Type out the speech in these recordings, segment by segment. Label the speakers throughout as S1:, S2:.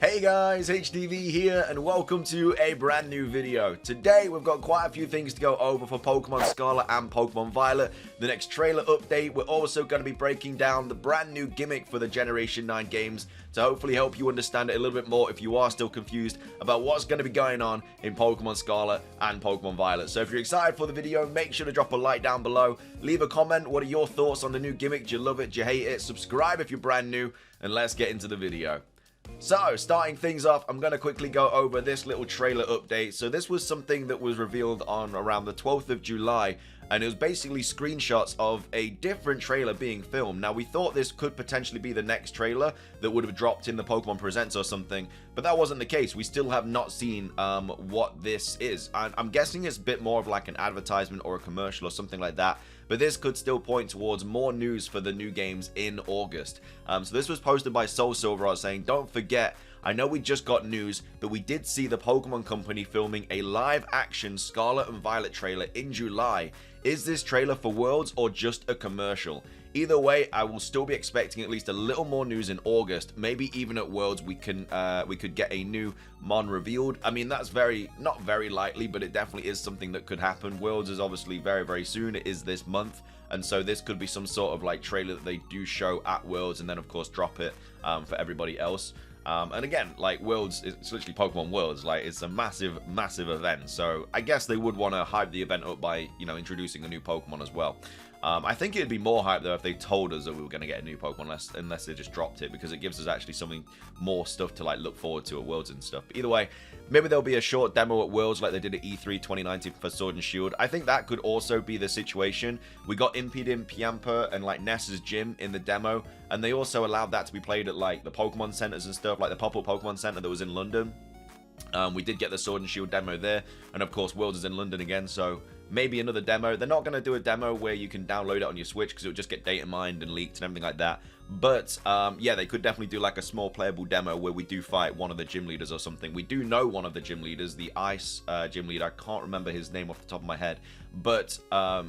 S1: Hey guys, HDvee here and welcome to a brand new video. Today we've got quite a few things to go over for Pokemon Scarlet and Pokemon Violet. The next trailer update, we're also going to be breaking down the brand new gimmick for the Generation 9 games to hopefully help you understand it a little bit more if you are still confused about what's going to be going on in Pokemon Scarlet and Pokemon Violet. So if you're excited for the video, make sure to drop a like down below. Leave a comment, what are your thoughts on the new gimmick? Do you love it? Do you hate it? Subscribe if you're brand new and let's get into the video. So, starting things off, I'm going to quickly go over this little trailer update. So this was something that was revealed on around the 12th of July, and it was basically screenshots of a different trailer being filmed. Now, we thought this could potentially be the next trailer that would have dropped in the Pokemon Presents or something, but that wasn't the case. We still have not seen what this is. I'm guessing it's a bit more of like an advertisement or a commercial or something like that, but this could still point towards more news for the new games in August. So this was posted by Soul Silver saying, don't forget, I know we just got news, but we did see the Pokemon Company filming a live-action Scarlet and Violet trailer in July. Is this trailer for Worlds or just a commercial? Either way, I will still be expecting at least a little more news in August. Maybe even at Worlds we could get a new Mon revealed. I mean, that's not very likely, but it definitely is something that could happen. Worlds is obviously very soon. It is this month. And so this could be some sort of like trailer that they do show at Worlds and then of course drop it for everybody else. And again, like Worlds, it's literally Pokemon Worlds, like it's a massive event. So I guess they would want to hype the event up by, you know, introducing a new Pokemon as well. I think it'd be more hype though if they told us that we were going to get a new Pokemon, unless they just dropped it, because it gives us actually something more stuff to like look forward to at Worlds and stuff. But either way, maybe there'll be a short demo at Worlds like they did at E3 2019 for Sword and Shield. I think that could also be the situation. We got Impidimp, Piamper, and like Ness's gym in the demo, and they also allowed that to be played at like the Pokemon centers and stuff, like the pop-up Pokemon center that was in London. We did get the Sword and Shield demo there, and of course Worlds is in London again, so maybe another demo. They're not going to do a demo where you can download it on your Switch because it would just get data mined and leaked and everything like that. But yeah, they could definitely do like a small playable demo where we do fight one of the gym leaders or something. We do know one of the gym leaders, the Ice gym leader. I can't remember his name off the top of my head, but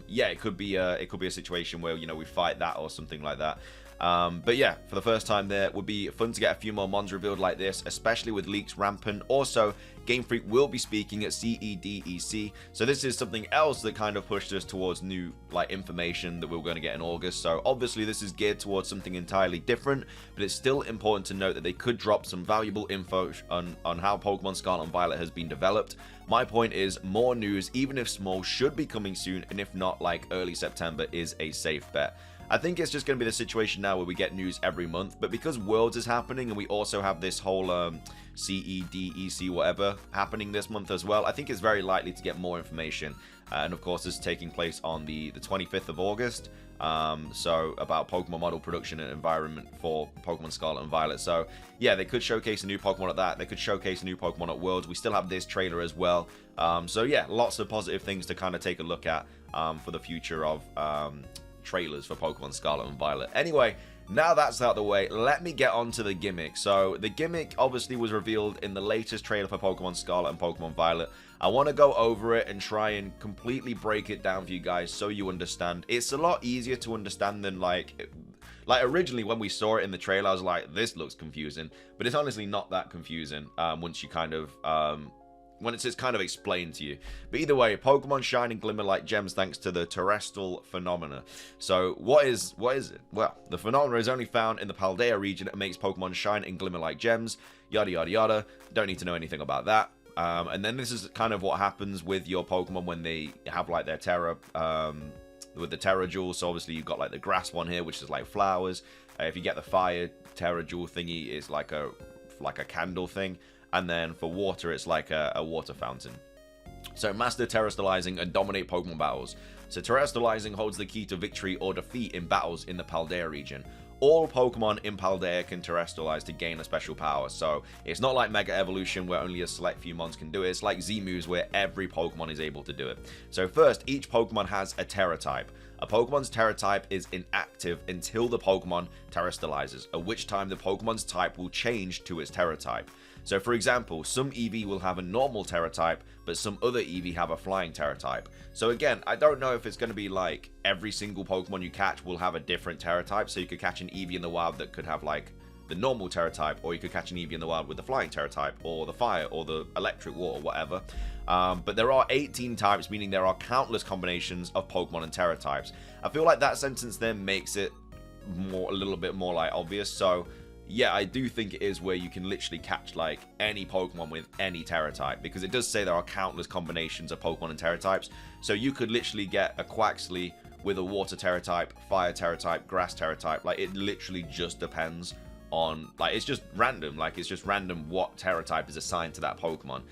S1: yeah, it could be a situation where, you know, we fight that or something like that. But yeah, for the first time there, it would be fun to get a few more Mons revealed like this, especially with leaks rampant. Also, Game Freak will be speaking at CEDEC, so this is something else that kind of pushed us towards new like information that we were going to get in August. So obviously this is geared towards something entirely different, but it's still important to note that they could drop some valuable info on how Pokemon Scarlet and Violet has been developed. My point is, more news, even if small, should be coming soon, and if not, like early September is a safe bet. I think it's just going to be the situation now where we get news every month, but because Worlds is happening and we also have this whole CEDEC whatever happening this month as well, I think it's very likely to get more information. And of course, this is taking place on the 25th of August. So about Pokemon model production and environment for Pokemon Scarlet and Violet. So yeah, they could showcase a new Pokemon at that. They could showcase a new Pokemon at Worlds. We still have this trailer as well. So yeah, lots of positive things to kind of take a look at for the future of trailers for Pokemon Scarlet and Violet. Anyway, now that's out of the way, let me get on to the gimmick. So the gimmick obviously was revealed in the latest trailer for Pokemon Scarlet and Pokemon Violet. I want to go over it and try and completely break it down for you guys so you understand. It's a lot easier to understand than like originally when we saw it in the trailer, I was like, this looks confusing, but it's honestly not that confusing once you kind of when it's kind of explained to you. But either way, Pokemon shine and glimmer like gems thanks to the terrestrial phenomena. So what is it? Well, the phenomena is only found in the Paldea region. It makes Pokemon shine and glimmer like gems, yada yada yada. Don't need to know anything about that. And then this is kind of what happens with your Pokemon when they have like their Terra, with the Terra Jewels. So obviously you've got like the grass one here, which is like flowers. If you get the fire Terra Jewel thingy, it's like a candle thing. And then for water, it's like a water fountain. So master terastallizing and dominate Pokemon battles. So terastallizing holds the key to victory or defeat in battles in the Paldea region. All Pokemon in Paldea can terastallize to gain a special power. So it's not like Mega Evolution where only a select few Mons can do it. It's like Z-Moves where every Pokemon is able to do it. So first, each Pokemon has a Terra type. A Pokemon's Terra type is inactive until the Pokemon terastallizes, at which time the Pokemon's type will change to its Terra type. So for example, some Eevee will have a normal Terra type, but some other Eevee have a flying Terra type. So again, I don't know if it's going to be like every single Pokemon you catch will have a different Terra type. So you could catch an Eevee in the wild that could have like the normal Terra type, or you could catch an Eevee in the wild with the flying Terra type, or the fire, or the electric water, whatever. But there are 18 types, meaning there are countless combinations of Pokemon and Terra types. I feel like that sentence then makes it a little bit more like obvious. So yeah, I do think it is where you can literally catch like any Pokemon with any Terra type, because it does say there are countless combinations of Pokemon and Terra types. So you could literally get a Quaxly with a water Terra type, fire Terra type, grass Terra type. Like, it literally just depends on, like, it's just random. Like, it's just random what Terra type is assigned to that Pokemon.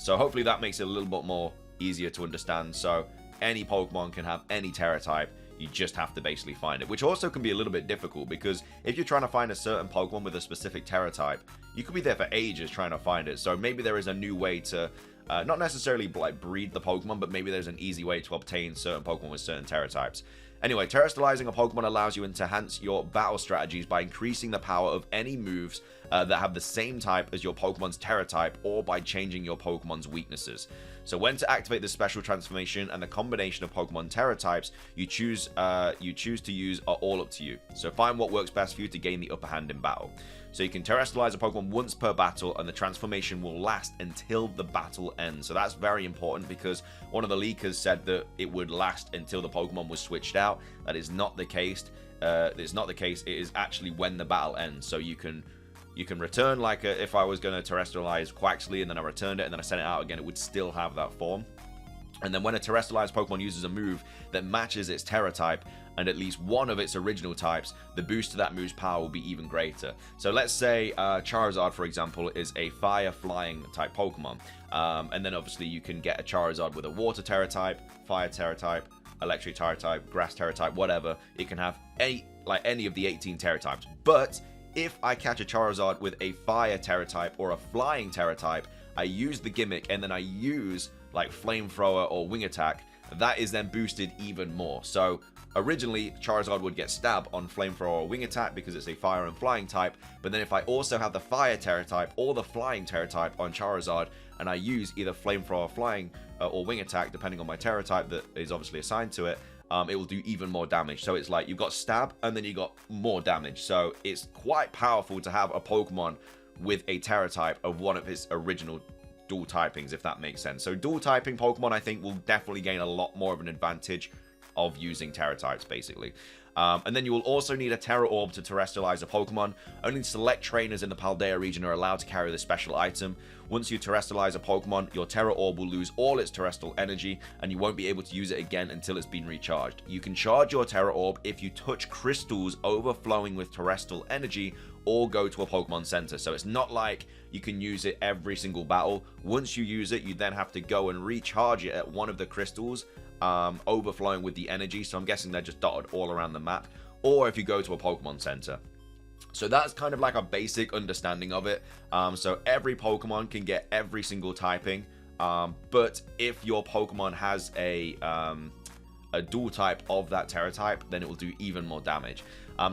S1: So hopefully that makes it a little bit more easier to understand. So any Pokemon can have any Terra type. You just have to basically find it, which also can be a little bit difficult, because if you're trying to find a certain Pokemon with a specific Terra type, you could be there for ages trying to find it. So maybe there is a new way to not necessarily like breed the Pokemon, but maybe there's an easy way to obtain certain Pokemon with certain Terra types. Anyway, terastallizing a Pokemon allows you to enhance your battle strategies by increasing the power of any moves that have the same type as your Pokemon's Terra type, or by changing your Pokemon's weaknesses. So when to activate this special transformation and the combination of Pokemon Terra types you choose to use are all up to you. So find what works best for you to gain the upper hand in battle. So you can terastallize a Pokemon once per battle, and the transformation will last until the battle ends. So that's very important, because one of the leakers said that it would last until the Pokemon was switched out. That is not the case. It's not the case. It is actually when the battle ends. So you can return, like if I was going to terastallize Quaxly and then I returned it and then I sent it out again, it would still have that form. And then when a terastallized Pokemon uses a move that matches its Terra type and at least one of its original types, the boost to that move's power will be even greater. So let's say Charizard, for example, is a fire flying type Pokemon. And then obviously you can get a Charizard with a water Terra type, fire Terra type, electric Terra type, grass Terra type, whatever. It can have any of the 18 Terra types. But if I catch a Charizard with a fire Terra type or a flying Terra type, I use the gimmick and then I use like Flamethrower or Wing Attack, that is then boosted even more. So originally Charizard would get Stab on Flamethrower or Wing Attack because it's a fire and flying type, but then if I also have the fire Terra type or the flying Terra type on Charizard and I use either Flamethrower, flying or Wing Attack depending on my Terra type that is obviously assigned to it, it will do even more damage. So it's like you've got Stab and then you got more damage. So it's quite powerful to have a Pokemon with a Terra type of one of its original dual typings, if that makes sense. So dual typing Pokemon, I think, will definitely gain a lot more of an advantage of using Terra types, basically. And then you will also need a Terra Orb to terastallize a Pokemon. Only select trainers in the Paldea region are allowed to carry this special item. Once you terastallize a Pokemon, your Terra Orb will lose all its terrestrial energy, and you won't be able to use it again until it's been recharged. You can charge your Terra Orb if you touch crystals overflowing with terrestrial energy, or go to a Pokemon Center. So it's not like you can use it every single battle. Once you use it, you then have to go and recharge it at one of the crystals overflowing with the energy. So I'm guessing they're just dotted all around the map, or if you go to a Pokemon Center. So that's kind of like a basic understanding of it. So every Pokemon can get every single typing, but if your Pokemon has a dual type of that Terra type, then it will do even more damage.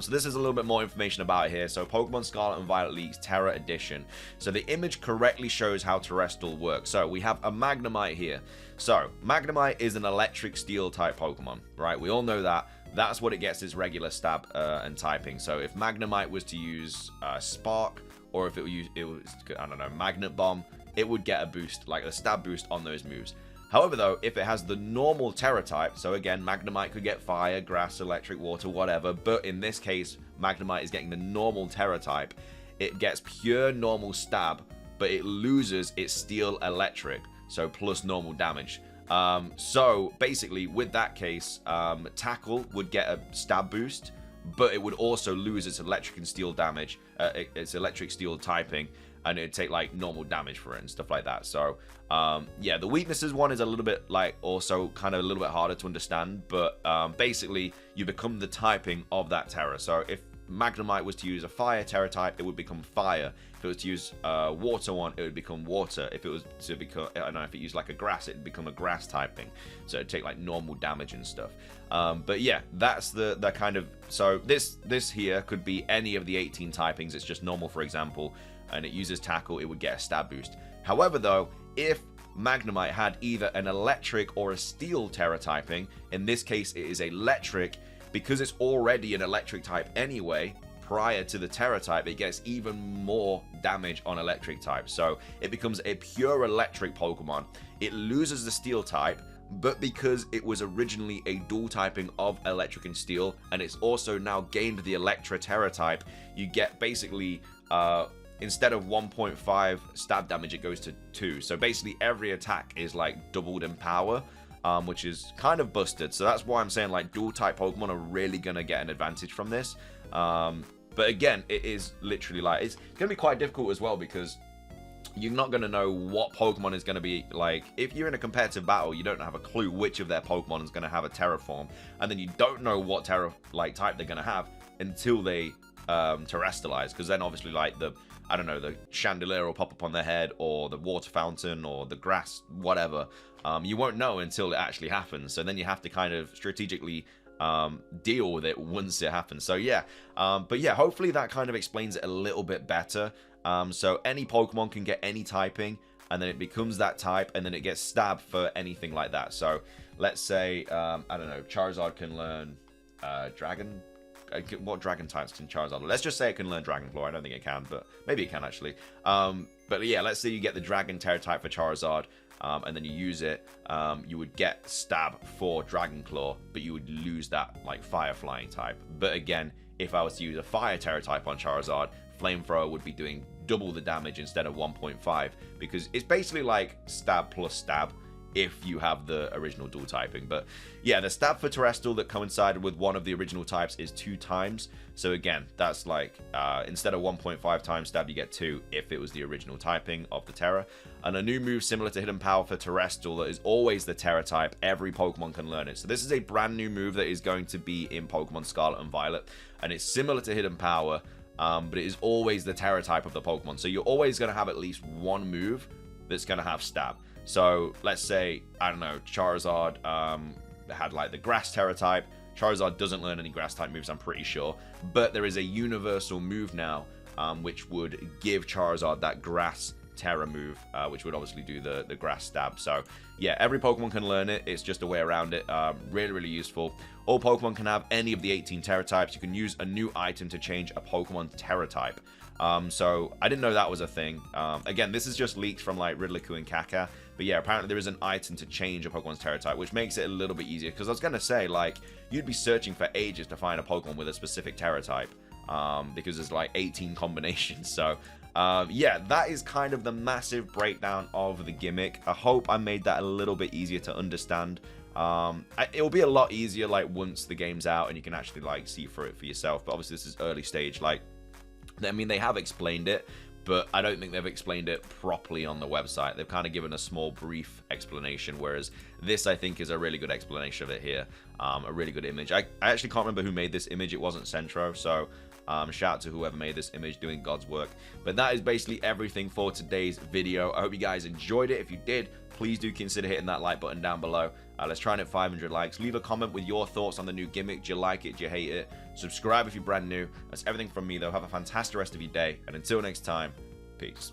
S1: So this is a little bit more information about it here. So Pokemon Scarlet and Violet League's Terra Edition. So the image correctly shows how Terrestrial works. So we have a Magnemite here. So Magnemite is an electric steel type Pokemon, right? We all know that. That's what it gets its regular stab and typing. So if Magnemite was to use Spark, or if it was, I don't know, Magnet Bomb, it would get a boost, like a stab boost on those moves. However, though, if it has the normal Terra type, so again, Magnemite could get fire, grass, electric, water, whatever, but in this case, Magnemite is getting the normal Terra type. It gets pure normal stab, but it loses its steel electric, so plus normal damage. So basically, with that case, Tackle would get a stab boost, but it would also lose its electric and steel damage, its electric steel typing, and it'd take like normal damage for it and stuff like that. So yeah, the weaknesses one is a little bit like also kind of a little bit harder to understand, but basically you become the typing of that Terra. So if Magnemite was to use a fire Terra type, it would become fire. If it was to use water one, it would become water. If it was to become, I don't know, if it used like a grass, it'd become a grass typing. So it'd take like normal damage and stuff. But yeah, that's the kind of, so this here could be any of the 18 typings. It's just normal, for example, and it uses Tackle, it would get a stab boost. However, though, if Magnemite had either an electric or a steel Terra typing, in this case it is electric, because it's already an electric type anyway, prior to the Terra type, it gets even more damage on electric type. So it becomes a pure electric Pokemon. It loses the steel type, but because it was originally a dual typing of electric and steel, and it's also now gained the Electra Terra type, you get basically, instead of 1.5 stab damage, it goes to 2. So basically every attack is like doubled in power, which is kind of busted. So that's why I'm saying like dual type Pokemon are really going to get an advantage from this. But again, it is literally like, it's going to be quite difficult as well, because you're not going to know what Pokemon is going to be like. If you're in a competitive battle, you don't have a clue which of their Pokemon is going to have a Terra form, and then you don't know what Terra like type they're going to have until they terrestrialize, because then obviously like the, I don't know, the chandelier will pop up on their head, or the water fountain, or the grass, whatever. You won't know until it actually happens, so then you have to kind of strategically deal with it once it happens. So yeah, but yeah, hopefully that kind of explains it a little bit better. So any Pokemon can get any typing, and then it becomes that type, and then it gets stabbed for anything like that. So let's say, I don't know, Charizard can learn Dragon. What Dragon types can Charizard learn? Let's just say it can learn Dragon Claw. I don't think it can, but maybe it can actually. But yeah, let's say you get the Dragon Terra type for Charizard, and then you use it. You would get Stab for Dragon Claw, but you would lose that like Fire Flying type. But again, if I was to use a Fire Terra type on Charizard, Flamethrower would be doing double the damage instead of 1.5, because it's basically like Stab plus Stab if you have the original dual typing. But yeah, the Stab for Terrestrial that coincided with one of the original types is 2 times. So again, that's like, instead of 1.5 times Stab, you get 2 if it was the original typing of the Terra. And a new move similar to Hidden Power for Terrestrial that is always the Terra type. Every Pokemon can learn it. So this is a brand new move that is going to be in Pokemon Scarlet and Violet, and it's similar to Hidden Power, but it is always the Terra type of the Pokemon. So you're always going to have at least one move that's going to have Stab. So let's say, I don't know, Charizard had like the Grass Terra type. Charizard doesn't learn any Grass type moves, I'm pretty sure. But there is a universal move now, which would give Charizard that Grass Terra move, which would obviously do the Grass Stab. So yeah, every Pokemon can learn it. It's just a way around it. Really, really useful. All Pokemon can have any of the 18 Terra types. You can use a new item to change a Pokemon Terra type. So I didn't know that was a thing. Again, this is just leaked from like Riddler and Kaka. But yeah, apparently there is an item to change a Pokemon's Terra type, which makes it a little bit easier. Because I was going to say, like, you'd be searching for ages to find a Pokemon with a specific Terra type. Because there's like 18 combinations. So yeah, that is kind of the massive breakdown of the gimmick. I hope I made that a little bit easier to understand. It'll be a lot easier like once the game's out and you can actually like see through it for yourself. But obviously this is early stage. Like, I mean, they have explained it, but I don't think they've explained it properly on the website. They've kind of given a small brief explanation, whereas this, I think, is a really good explanation of it here. A really good image. I actually can't remember who made this image. It wasn't Centro, so shout out to whoever made this image, doing God's work. But that is basically everything for today's video. I hope you guys enjoyed it. If you did, please do consider hitting that like button down below. Let's try and hit 500 likes. Leave a comment with your thoughts on the new gimmick. Do you like it? Do you hate it? Subscribe if you're brand new. That's everything from me, though. Have a fantastic rest of your day. And until next time, peace.